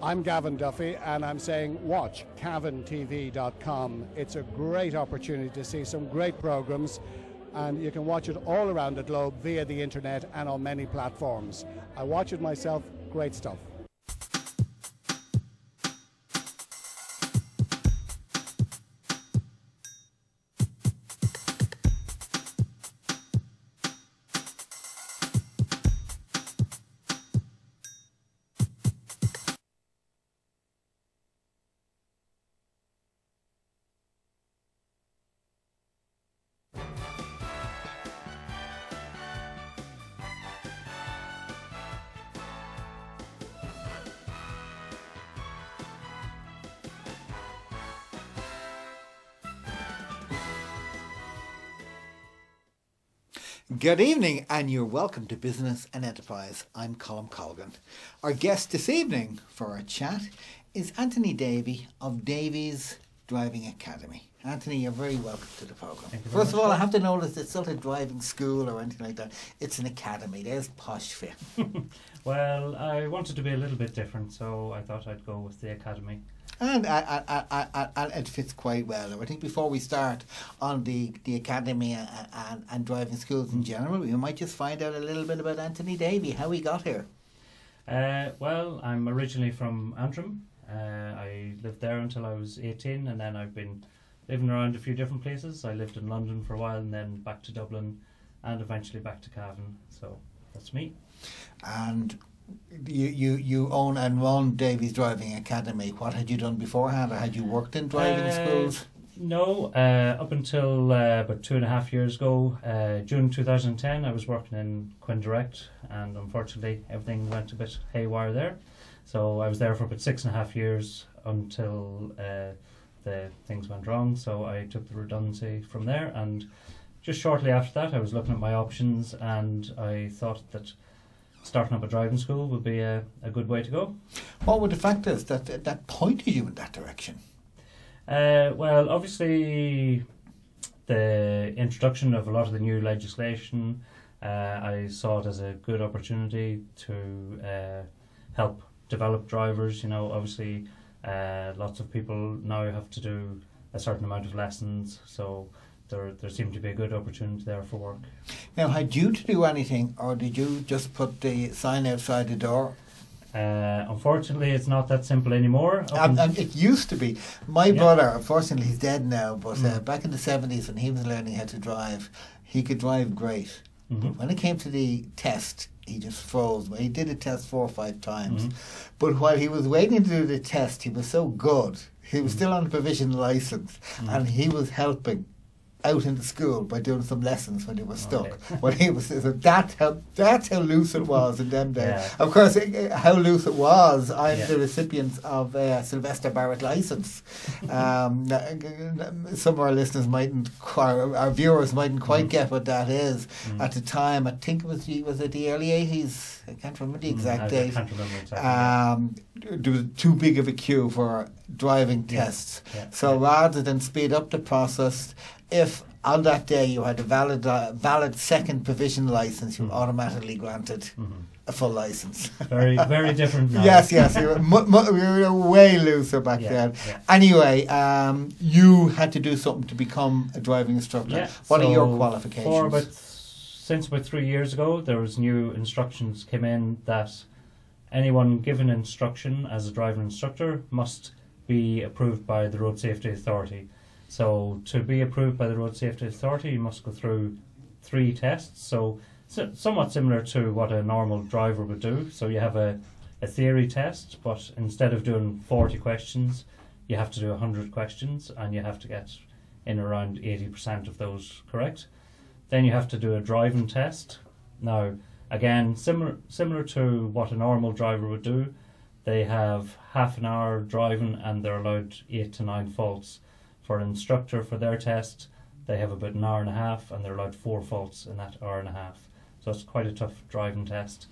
I'm Gavin Duffy, and I'm saying watch cavintv.com. It's a great opportunity to see some great programs, and you can watch it all around the globe via the internet and on many platforms. I watch it myself. Great stuff. Good evening, and you're welcome to Business and Enterprise. I'm Colm. Our guest this evening for our chat is Anthony Davey of Davey's Driving Academy. Anthony, you're very welcome to the programme. First of all, I have to notice it's not a driving school or anything like that. It's an academy. There's posh fit. Well, I wanted to be a little bit different, so I thought I'd go with the academy. And it fits quite well. I think before we start on the academy and driving schools in general, we might just find out a little bit about Anthony Davey, how he got here. Well, I'm originally from Antrim. I lived there until I was 18, and then I've been living around a few different places. I lived in London for a while, and then back to Dublin, and eventually back to Cavan. So that's me. And you own and run Davey's Driving Academy. What had you done beforehand, or had you worked in driving schools? No, up until about 2.5 years ago, June 2010, I was working in Quinn Direct, and unfortunately everything went a bit haywire there. So I was there for about 6.5 years until the things went wrong. So I took the redundancy from there, and just shortly after that I was looking at my options, and I thought that starting up a driving school would be a good way to go. What were the factors that pointed you in that direction? Well, obviously the introduction of a lot of the new legislation, I saw it as a good opportunity to help develop drivers. You know, obviously lots of people now have to do a certain amount of lessons, so there seemed to be a good opportunity there for work. Now, had you to do anything, or did you just put the sign outside the door? Unfortunately, it's not that simple anymore. And it used to be. My brother, unfortunately, he's dead now, but back in the 70s when he was learning how to drive, he could drive great. Mm-hmm. But when it came to the test, he just froze. Well, he did a test 4 or 5 times. Mm-hmm. But while he was waiting to do the test, he was so good. He was still on the provisional licence, and he was helping out in the school by doing some lessons when he was stuck. Okay. When he was, so that's how loose it was in them days. Yeah. Of course, how loose it was, I'm the recipient of Sylvester Barrett licence. Some of our listeners our viewers mightn't quite get what that is. At the time, I think was it the early 80s? I can't remember the exact date. I can't remember exactly. There was too big of a queue for driving tests. So rather than speed up the process, if on that day you had a valid second provisional licence, you were automatically granted a full licence. Very, very different now. Yes, we were way looser back then. Yeah. Anyway, you had to do something to become a driving instructor. Yeah, what are your qualifications? Since about 3 years ago, there was new instructions came in that anyone given instruction as a driving instructor must be approved by the Road Safety Authority. So to be approved by the Road Safety Authority, you must go through 3 tests. So somewhat similar to what a normal driver would do. So you have a theory test, but instead of doing 40 questions, you have to do 100 questions, and you have to get in around 80% of those correct. Then you have to do a driving test. Now, again, similar to what a normal driver would do, they have half an hour driving, and they're allowed 8 to 9 faults. For an instructor, for their test, they have about an hour and a half, and they're allowed 4 faults in that hour and a half. So it's quite a tough driving test.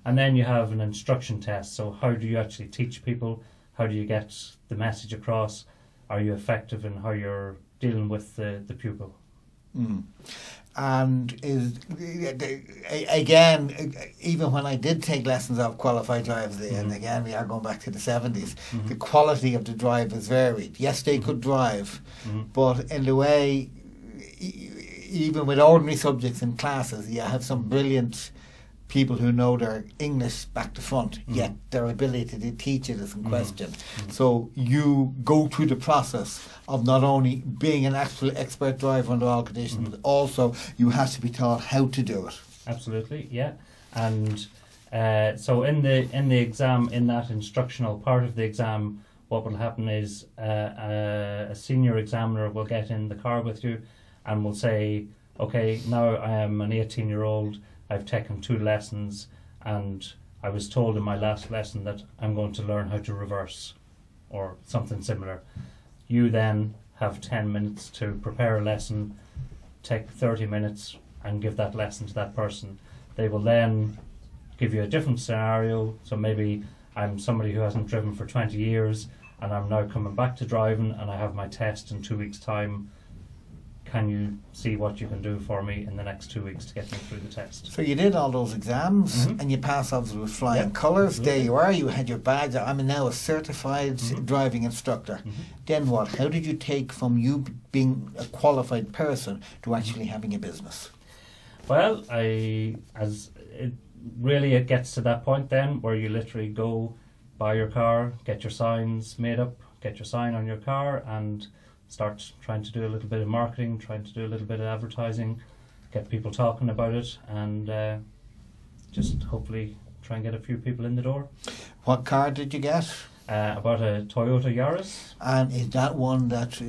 And then you have an instruction test. So how do you actually teach people? How do you get the message across? Are you effective in how you're dealing with the pupil? and is again, even when I did take lessons of qualified drivers, and again we are going back to the 70s, the quality of the drivers varied. Yes, they could drive, but in the way, even with ordinary subjects in classes, you have some brilliant people who know their English back to front, yet their ability to teach it is in question. So you go through the process of not only being an actual expert driver under all conditions, but also you have to be taught how to do it. Absolutely, yeah. And so in the exam, in that instructional part of the exam, what will happen is a senior examiner will get in the car with you and will say, okay, now I am an 18-year-old, I've taken 2 lessons, and I was told in my last lesson that I'm going to learn how to reverse, or something similar. You then have 10 minutes to prepare a lesson, take 30 minutes and give that lesson to that person. They will then give you a different scenario. So maybe I'm somebody who hasn't driven for 20 years and I'm now coming back to driving and I have my test in 2 weeks' time. Can you see what you can do for me in the next 2 weeks to get me through the test? So you did all those exams and you passed obviously with flying colours. There you are, you had your badge. I'm now a certified driving instructor. Then what? How did you take from you being a qualified person to actually having a business? Well, it gets to that point then where you literally go buy your car, get your signs made up, get your sign on your car, and start trying to do a little bit of marketing, trying to do a little bit of advertising, get people talking about it, and just hopefully try and get a few people in the door. What car did you get? About a Toyota Yaris. And is that one that...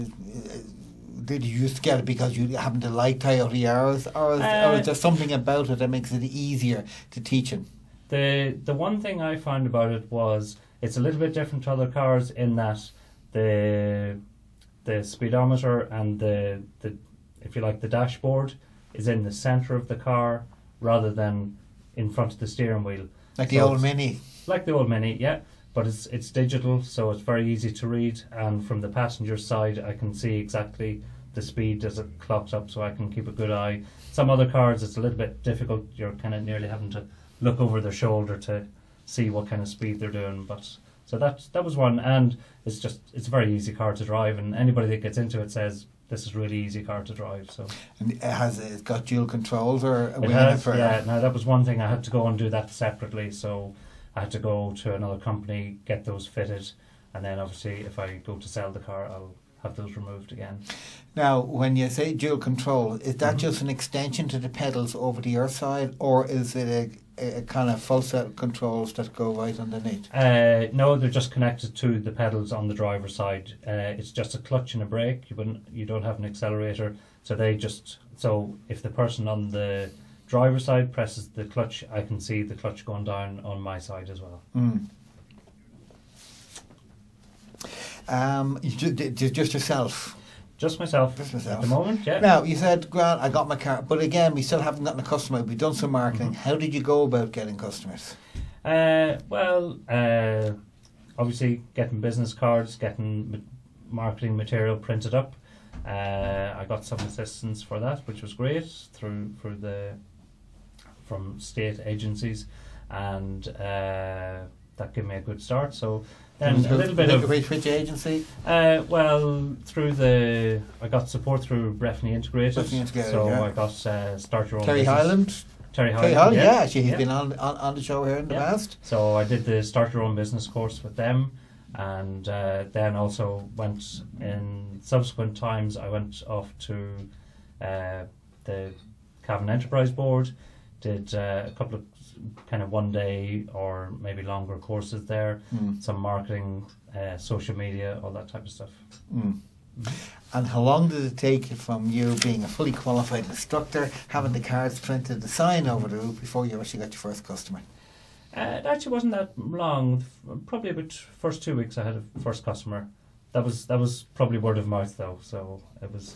did you just get it because you happen to like Toyota Yaris, or is there something about it that makes it easier to teach in? The one thing I found about it was it's a little bit different to other cars in that the speedometer and the if you like the dashboard is in the centre of the car rather than in front of the steering wheel. Like the old Mini. Like the old Mini, yeah. But it's digital, so it's very easy to read, and from the passenger side I can see exactly the speed as it clocks up, so I can keep a good eye. Some other cars it's a little bit difficult, you're kind of nearly having to look over their shoulder to see what kind of speed they're doing, but so that was one, and it's a very easy car to drive, and anybody that gets into it says this is a really easy car to drive. So and it's got dual controls, or it has, yeah. Now that was one thing, I had to go and do that separately, so I had to go to another company, get those fitted, and then obviously if I go to sell the car I'll have those removed again. Now when you say dual control, is that just an extension to the pedals over the ear side, or is it a kind of full set of controls that go right underneath? No, they're just connected to the pedals on the driver's side. It's just a clutch and a brake. You don't have an accelerator, so if the person on the driver's side presses the clutch, I can see the clutch going down on my side as well. Just yourself? Just myself. At the moment, yeah. Now, you said, Grant, I got my car, but again, we still haven't gotten a customer. We've done some marketing. How did you go about getting customers? Obviously getting business cards, getting marketing material printed up. I got some assistance for that, which was great from state agencies, and that gave me a good start. So then a little bit of which agency? I got support through Breffni Integrated. So yeah. I got Start Your Own Terry Business. Hyland. Terry Hyland, yeah, actually he's been on the show here in the past. So I did the Start Your Own Business course with them, and then also went in subsequent times. I went off to the Cavan Enterprise Board, did a couple of kind of 1 day or maybe longer courses there, some marketing, social media, all that type of stuff. And how long did it take from you being a fully qualified instructor, having the cards printed, the sign over the roof, before you actually got your first customer? It actually wasn't that long. Probably about first 2 weeks I had a first customer. That was probably word of mouth though. So it was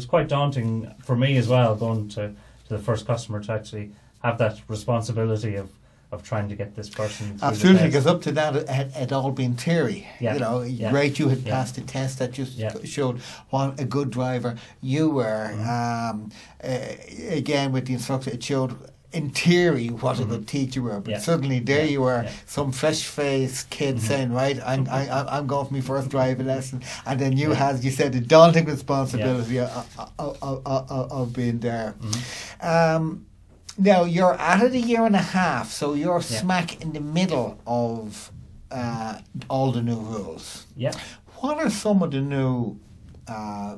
quite daunting for me as well, going to the first customer, to actually have that responsibility of of trying to get this person through Absolutely, the because test. up to that it had all been theory. Yeah. You know, Yeah. great, you had Yeah. passed a test that just Yeah. showed what a good driver you were. Again, with the instructor, it showed in theory what a good teacher you were. But Yeah. suddenly there Yeah. you were, Yeah. some fresh-faced kid saying, right, I'm going for my first driving lesson. And then you had, you said, the daunting responsibility of being there. Now, you're at it a year and a half, so you're smack in the middle of all the new rules. Yeah. What are some of the new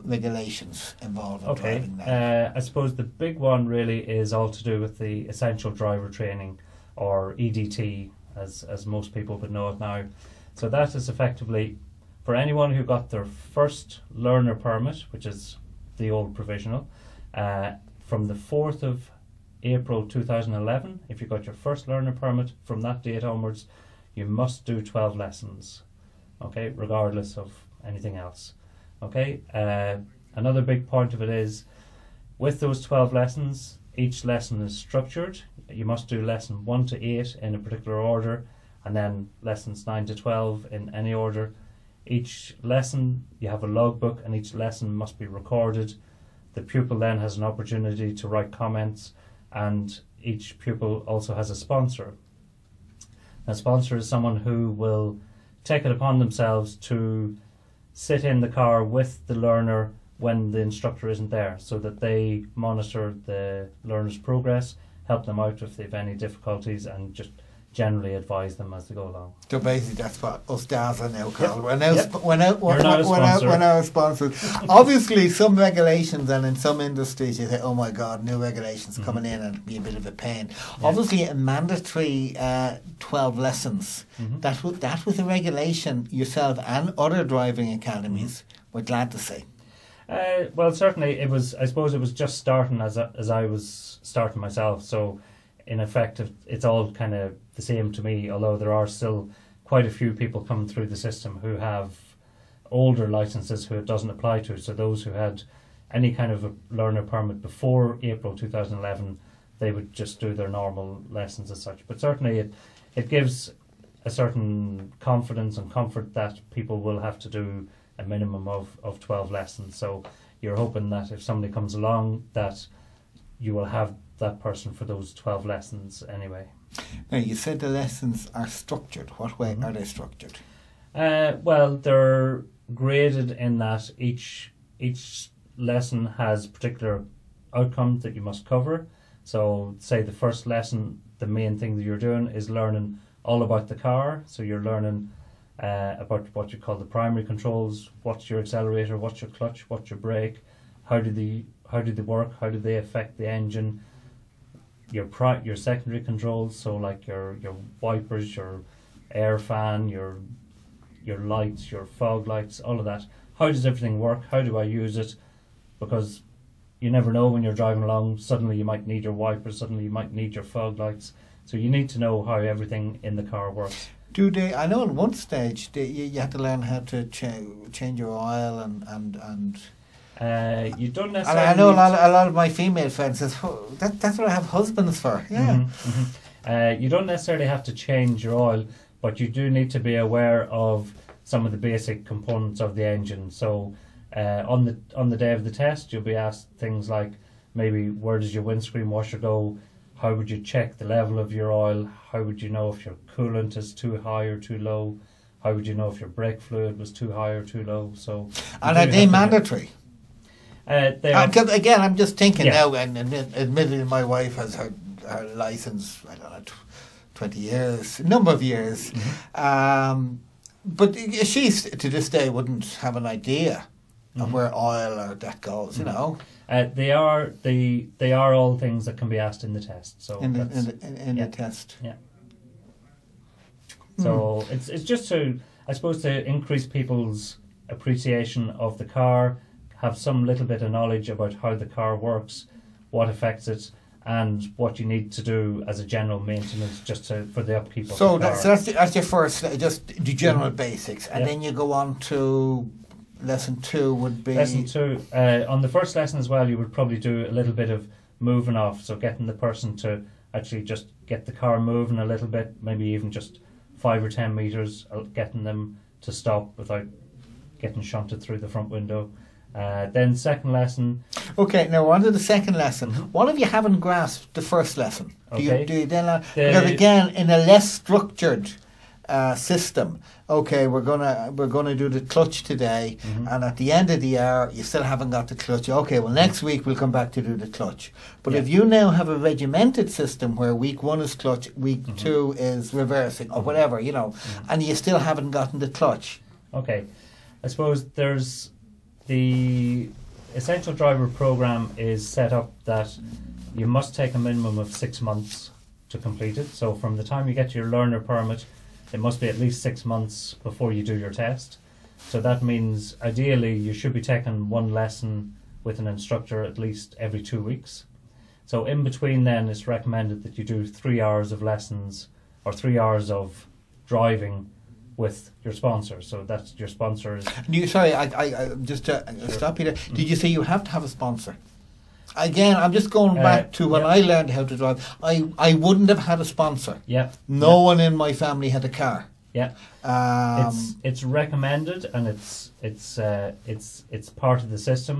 regulations involved in driving now? I suppose the big one really is all to do with the essential driver training, or EDT, as most people would know it now. So that is effectively for anyone who got their first learner permit, which is the old provisional, from the 4th of April 2011. If you got your first learner permit from that date onwards, you must do 12 lessons, okay, regardless of anything else. Okay. Another big point of it is, with those 12 lessons, each lesson is structured. You must do lesson 1 to 8 in a particular order, and then lessons 9 to 12 in any order. Each lesson, you have a logbook, and each lesson must be recorded. The pupil then has an opportunity to write comments, and each pupil also has a sponsor. A sponsor is someone who will take it upon themselves to sit in the car with the learner when the instructor isn't there, so that they monitor the learner's progress, help them out if they have any difficulties, and just generally advise them as they go along. So basically, that's what us dads are now called. Yep. We're now sponsored. Obviously, some regulations, and in some industries, you say, "Oh my God, new regulations coming in," and it'd be a bit of a pain. Yeah. Obviously, a mandatory 12 lessons. That was a regulation yourself and other driving academies were glad to see. Well, certainly it was. I suppose it was just starting as I was starting myself. So, in effect, it's all kind of the same to me. Although there are still quite a few people coming through the system who have older licenses who it doesn't apply to. So those who had any kind of a learner permit before April 2011, they would just do their normal lessons as such. But certainly it gives a certain confidence and comfort that people will have to do a minimum of 12 lessons. So you're hoping that if somebody comes along, that you will have that person for those 12 lessons anyway. Now, you said the lessons are structured. What way are they structured? Well, they're graded in that each lesson has particular outcomes that you must cover. So, say the first lesson, the main thing that you're doing is learning all about the car. So you're learning about what you call the primary controls. What's your accelerator? What's your clutch? What's your brake? How do they work? How do they affect the engine? Your secondary controls, so like your wipers, your air fan, your lights, your fog lights, all of that. How does everything work? How do I use it? Because you never know when you're driving along. Suddenly you might need your wipers. Suddenly you might need your fog lights. So you need to know how everything in the car works. Do they? I know at one stage you had to learn how to change your oil and. You don't And necessarily. I know a lot of my female friends says, oh, that's what I have husbands for. Yeah. You don't necessarily have to change your oil, but you do need to be aware of some of the basic components of the engine. So on the day of the test, you'll be asked things like, maybe where does your windscreen washer go? How would you check the level of your oil? How would you know if your coolant is too high or too low? How would you know if your brake fluid was too high or too low? So, and are they mandatory? They are. Because again, I'm just thinking now, and admittedly, my wife has her license, I don't know, 20 years, a number of years. But she, to this day, wouldn't have an idea of where oil or that goes, you know. They are all things that can be asked in the test. So in the test. Yeah. So it's just to, I suppose, to increase people's appreciation of the car, have some little bit of knowledge about how the car works, what affects it, and what you need to do as a general maintenance just for the upkeep of the car. So that's your first, just the general basics, and then you go on to lesson 2 would be... Lesson 2, on the first lesson as well, you would probably do a little bit of moving off, so getting the person to actually just get the car moving a little bit, maybe even just 5 or 10 meters, getting them to stop without getting shunted through the front window. Then second lesson. Okay, now we're on to the second lesson. What if you haven't grasped the first lesson? Do you then because again, in a less structured system, okay, we're gonna do the clutch today, and at the end of the hour you still haven't got the clutch. Okay, well next week we'll come back to do the clutch. But if you now have a regimented system where week 1 is clutch, week 2 is reversing or whatever, you know, and you still haven't gotten the clutch. Okay, I suppose there's the Essential Driver program is set up that you must take a minimum of 6 months to complete it. So from the time you get your learner permit, it must be at least 6 months before you do your test. So that means ideally you should be taking one lesson with an instructor at least every 2 weeks. So in between then it's recommended that you do 3 hours of lessons or 3 hours of driving with your sponsor. So that's your sponsor is... Sorry, I just stop you there. Did you say you have to have a sponsor? Again, I'm just going back to when I learned how to drive. I wouldn't have had a sponsor. Yeah. No one in my family had a car. Yeah. It's recommended and it's part of the system.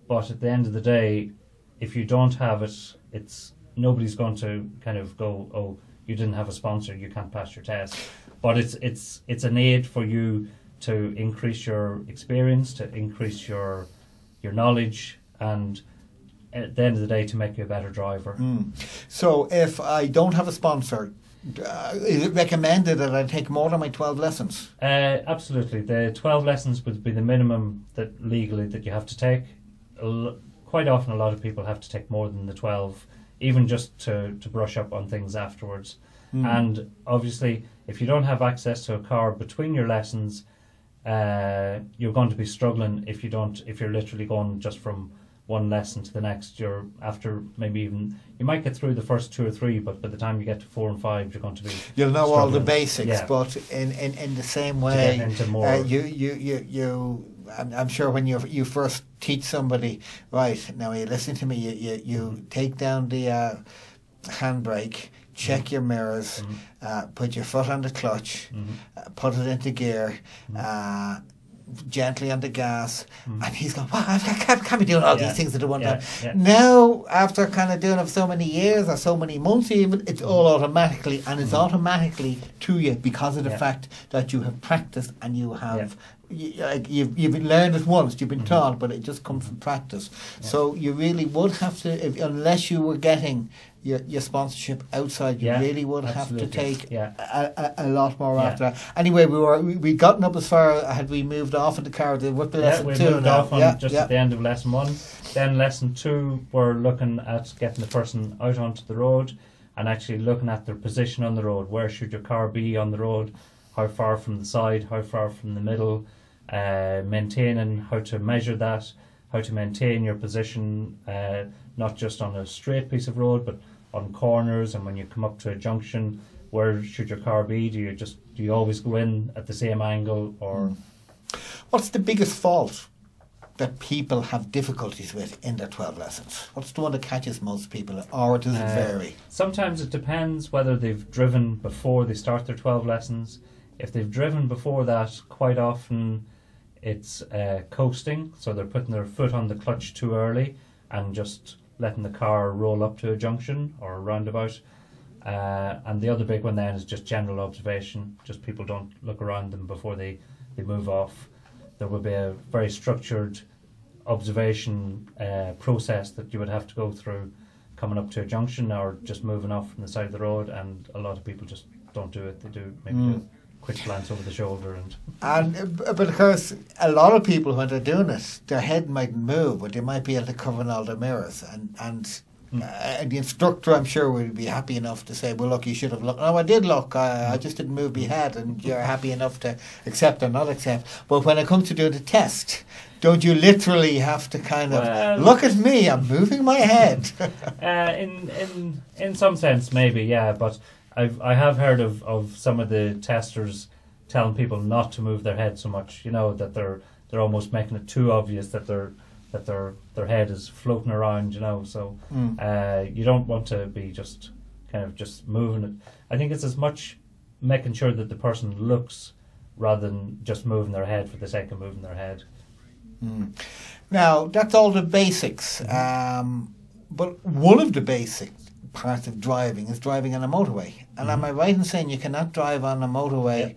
But at the end of the day, if you don't have it, it's nobody's going to kind of go, oh, you didn't have a sponsor, you can't pass your test. But it's an aid for you to increase your experience, to increase your knowledge, and at the end of the day to make you a better driver. So if I don't have a sponsor, is it recommended that I take more than my 12 lessons? Absolutely. The 12 lessons would be the minimum that legally that you have to take. Quite often a lot of people have to take more than the 12, even just to brush up on things afterwards. And obviously if you don't have access to a car between your lessons, you're going to be struggling if you're literally going just from one lesson to the next. You're after maybe even you might get through the first 2 or 3, but by the time you get to 4 and 5 you're going to be you'll know struggling. all the basics, but in the same way I'm sure when you first teach somebody, right, now you listen to me, you take down the handbrake, check your mirrors, put your foot on the clutch, put it into gear, gently on the gas, and he's going, wow, I can't be doing all these things at the one time. Now, after kind of doing it for so many years or so many months even, it's all automatically, and it's automatically to you because of the fact that you have practiced and you have you've learned it once, you've been taught, but it just comes from practice. So you really would have to, unless you were getting your sponsorship outside, you really would have to take a lot more after that. Anyway, we gotten up as far, had we moved off of the car, with the lesson 2 now. We moved off on just at the end of lesson 1. Then lesson 2, we're looking at getting the person out onto the road and actually looking at their position on the road. Where should your car be on the road? How far from the side? How far from the middle? Maintaining how to measure that, how to maintain your position, not just on a straight piece of road, but on corners, and when you come up to a junction, where should your car be? Do you always go in at the same angle, or what's the biggest fault that people have difficulties with in their 12 lessons? What's the one that catches most people, or does it vary? Sometimes it depends whether they've driven before they start their 12 lessons. If they've driven before that, quite often it's coasting, so they're putting their foot on the clutch too early and just letting the car roll up to a junction or a roundabout. And the other big one then is just general observation, just people don't look around them before they move off. There will be a very structured observation process that you would have to go through coming up to a junction or just moving off from the side of the road, and a lot of people just don't do it. They do maybe do quick glance over the shoulder, but of course a lot of people, when they're doing it, their head might move, but they might be able to cover in all their mirrors, and the instructor, I'm sure, would be happy enough to say, well, look, you should have looked. No, I did look, I just didn't move my head, and you're happy enough to accept or not accept. But when it comes to doing the test, don't you literally have to kind of look at me, I'm moving my head? In some sense maybe, yeah, but I have heard of some of the testers telling people not to move their head so much, that they're almost making it too obvious that their head is floating around, so you don't want to be just kind of just moving it. I think it's as much making sure that the person looks rather than just moving their head for the sake of moving their head. Now, that's all the basics. But one of the basic parts of driving is driving on a motorway. And am I right in saying you cannot drive on a motorway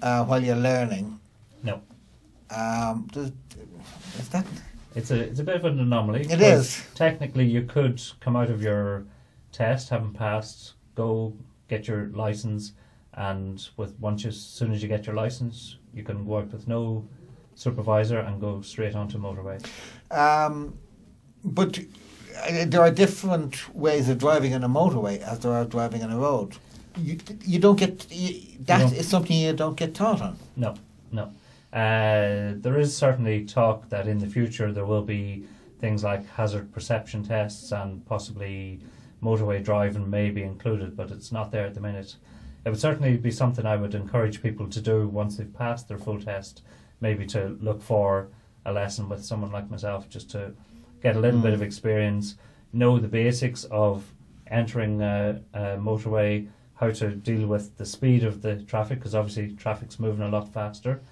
while you're learning? No. Is that... It's a bit of an anomaly. It is. Technically, you could come out of your test, having passed, go get your license, and as soon as you get your license, you can go out with no supervisor and go straight onto motorway. But there are different ways of driving on a motorway as there are driving on a road. You don't get that is something you don't get taught on. No. There is certainly talk that in the future there will be things like hazard perception tests and possibly motorway driving may be included, but it's not there at the minute. It would certainly be something I would encourage people to do once they've passed their full test, maybe to look for a lesson with someone like myself just to get a little bit of experience, know the basics of entering a motorway, how to deal with the speed of the traffic, because obviously traffic's moving a lot faster,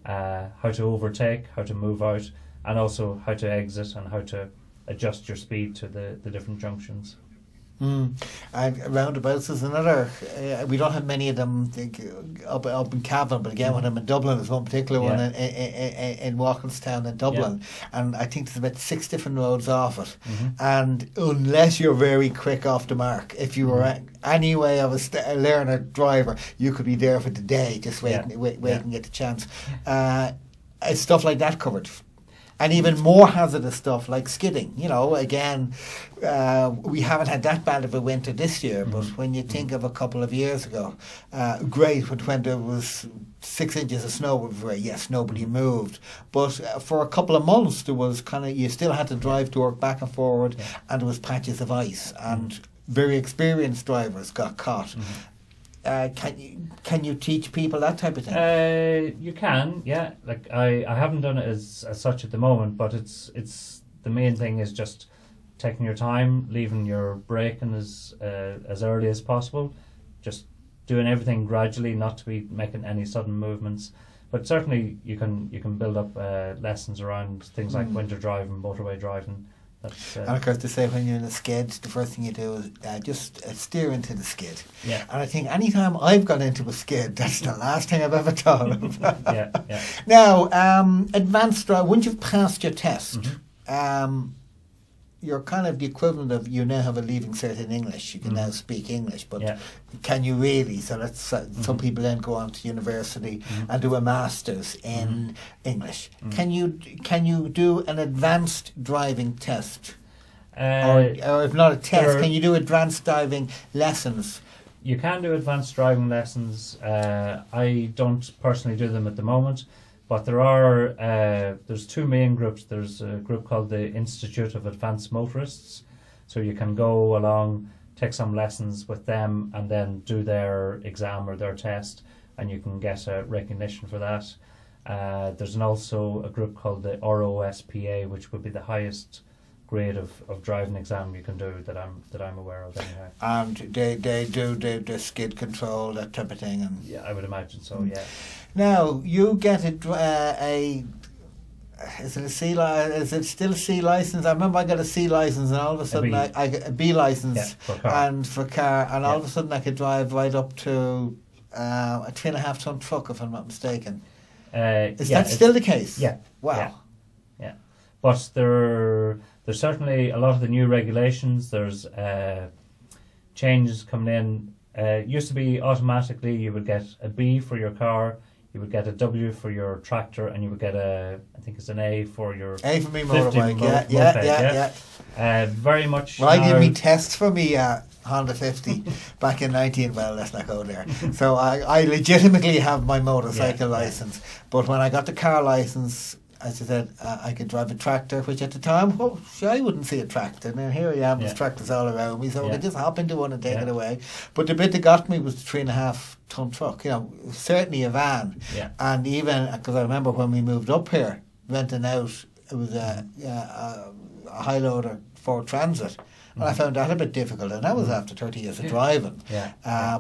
how to overtake, how to move out, and also how to exit and how to adjust your speed to the different junctions. And roundabouts is another. We don't have many of them up in Cavan, but again, when I'm in Dublin, there's one particular one in Walkinstown in Dublin, and I think there's about 6 different roads off it. And unless you're very quick off the mark, if you were any way of a learner driver, you could be there for the day, just waiting and get the chance. It's stuff like that covered. And even more hazardous stuff like skidding. You know, again, we haven't had that bad of a winter this year, but when you think of a couple of years ago, great, when there was 6 inches of snow, yes, nobody moved. But for a couple of months, there was you still had to drive to work back and forward, and there was patches of ice, and very experienced drivers got caught. Can you teach people that type of thing? You can, yeah. Like I haven't done it as such at the moment, but it's the main thing is just taking your time, leaving your braking as early as possible, just doing everything gradually, not to be making any sudden movements. But certainly you can build up lessons around things like winter driving, motorway driving. And of course, to say when you're in a skid, the first thing you do is just steer into the skid. Yeah. And I think anytime I've got into a skid, that's the last thing I've ever thought of. Yeah. Now, advanced drive, once you've passed your test, you're kind of the equivalent of, you now have a leaving cert in English. You can now speak English, but can you really? So that's some people then go on to university and do a master's in English. Can you do an advanced driving test? Or if not a test, can you do advanced driving lessons? You can do advanced driving lessons. I don't personally do them at the moment. But there's 2 main groups. There's a group called the Institute of Advanced Motorists. So you can go along, take some lessons with them, and then do their exam or their test, and you can get recognition for that. There's also a group called the ROSPA, which would be the highest grade of driving exam you can do that I'm aware of anyway. And they do the skid control, that type of thing. And yeah, I would imagine so. Yeah. Now you get is it a C license? Is it still a C license? I remember I got a C license, and all of a sudden I got a B license, for car, and all of a sudden I could drive right up to a 3.5 ton truck, if I'm not mistaken. Is that still the case? Yeah. Wow. Yeah. But there's certainly a lot of the new regulations. There's changes coming in. It used to be automatically you would get a B for your car, you would get a W for your tractor, and you would get I think it's an A for your A for me motorbike. Yeah. Very much. Well, I did me tests for me Honda 50 back in 19. Well, let's not go there. So I legitimately have my motorcycle license, but when I got the car license, as I said, I could drive a tractor, which at the time, I wouldn't see a tractor. And here I am, there's tractors all around me, so I could just hop into one and take it away. But the bit that got me was the 3.5 ton truck, certainly a van. Yeah. And even, because I remember when we moved up here, renting out, it was a high loader Ford Transit. And I found that a bit difficult, and that was after 30 years of driving. Yeah.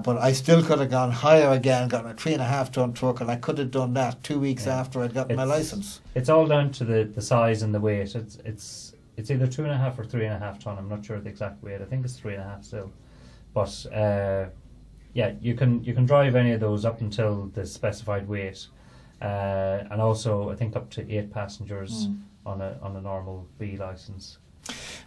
But I still could have gone higher again, got a 3.5 ton truck, and I could have done that 2 weeks after I'd gotten my licence. It's all down to the size and the weight. It's either 2.5 or 3.5 ton. I'm not sure the exact weight. I think it's 3.5 still. But you can drive any of those up until the specified weight, and also I think up to 8 passengers on a normal B licence.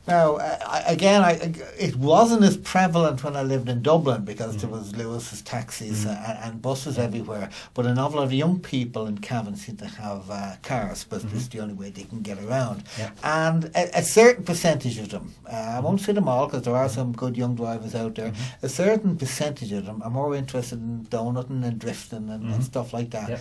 Now, it wasn't as prevalent when I lived in Dublin because there was Lewis's taxis and buses everywhere. But an awful lot of young people in Cavan seem to have cars because it's the only way they can get around. Yeah. And a certain percentage of them, I won't say them all because there are some good young drivers out there, a certain percentage of them are more interested in donutting and drifting and stuff like that. Yeah.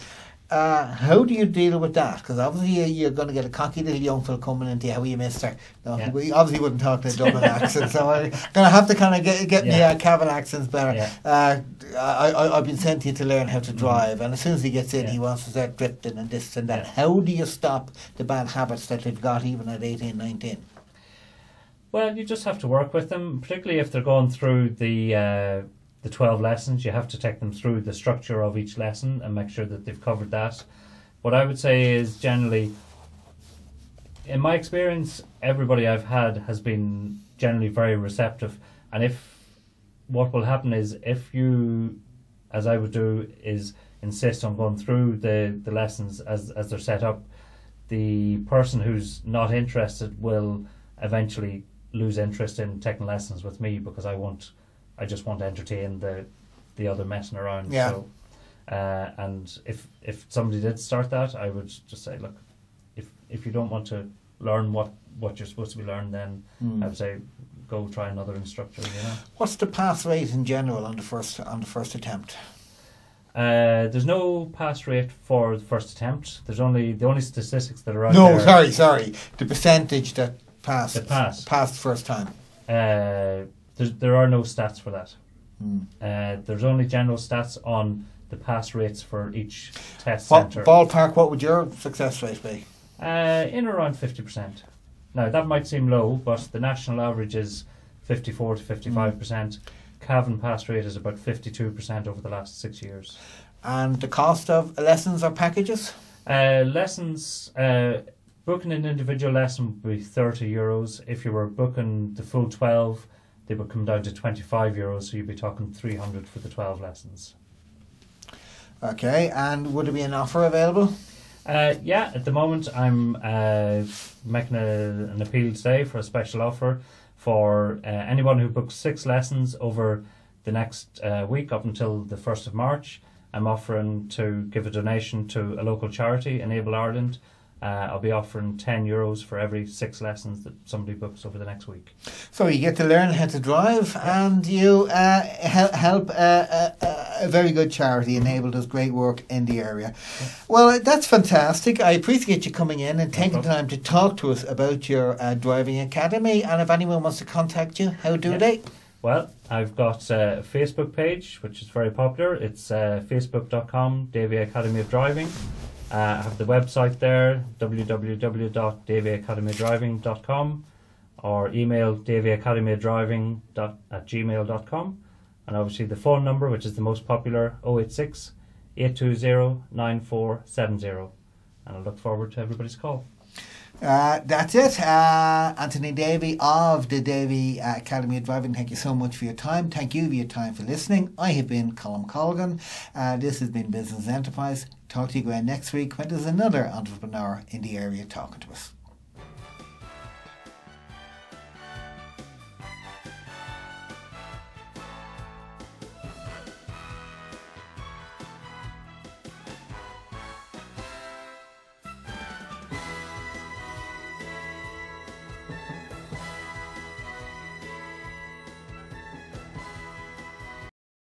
How do you deal with that? Because obviously you're going to get a cocky little young fella coming into you. How are you, mister? No, he obviously wouldn't talk in a Dublin accent, so I'm going to have to kind of get me Cavan accents better. Yeah. I've been sent here to learn how to drive, and as soon as he gets in, he wants to start drifting and this and that. Yeah. How do you stop the bad habits that they've got even at 18, 19? Well, you just have to work with them, particularly if they're going through the 12 lessons. You have to take them through the structure of each lesson and make sure that they've covered that. What I would say is generally, in my experience, everybody I've had has been generally very receptive. And what will happen is if you, as I would do, is insist on going through the lessons as they're set up, the person who's not interested will eventually lose interest in taking lessons with me because I just want to entertain the other messing around. Yeah. So, and if somebody did start that, I would just say, look, if you don't want to learn what you're supposed to be learning, then I would say go try another instructor. What's the pass rate in general on the first attempt? There's no pass rate for the first attempt. There's the only statistics that are out there. No, sorry. The percentage that passed first time. There are no stats for that. There's only general stats on the pass rates for each test centre. Ballpark, what would your success rate be? In around 50%. Now, that might seem low, but the national average is 54 to 55%. Cavan pass rate is about 52% over the last 6 years. And the cost of lessons or packages? Lessons, booking an individual lesson would be €30. If you were booking the full 12, they would come down to €25, so you'd be talking 300 for the 12 lessons. Okay, and would there be an offer available? Yeah, at the moment I'm making an appeal today for a special offer for anyone who books 6 lessons over the next week up until the 1st of March. I'm offering to give a donation to a local charity, Enable Ireland. I'll be offering €10 for every 6 lessons that somebody books over the next week. So you get to learn how to drive, and you help a very good charity. Enable does great work in the area. Yeah. Well, that's fantastic. I appreciate you coming in and taking time to talk to us about your driving academy. And if anyone wants to contact you, how do they? Well, I've got a Facebook page, which is very popular. It's facebook.com, Davey Academy of Driving. I have the website there, www.daveyacademydriving.com, or email daveyacademydriving@gmail.com, and obviously the phone number, which is the most popular, 086 820 9470, and I look forward to everybody's call. That's it. Anthony Davey of the Davey Academy of Driving, thank you so much for your time. Thank you for your time for listening. I have been Colm Colgan. This has been Business Enterprise. Talk to you again next week when there's another entrepreneur in the area talking to us.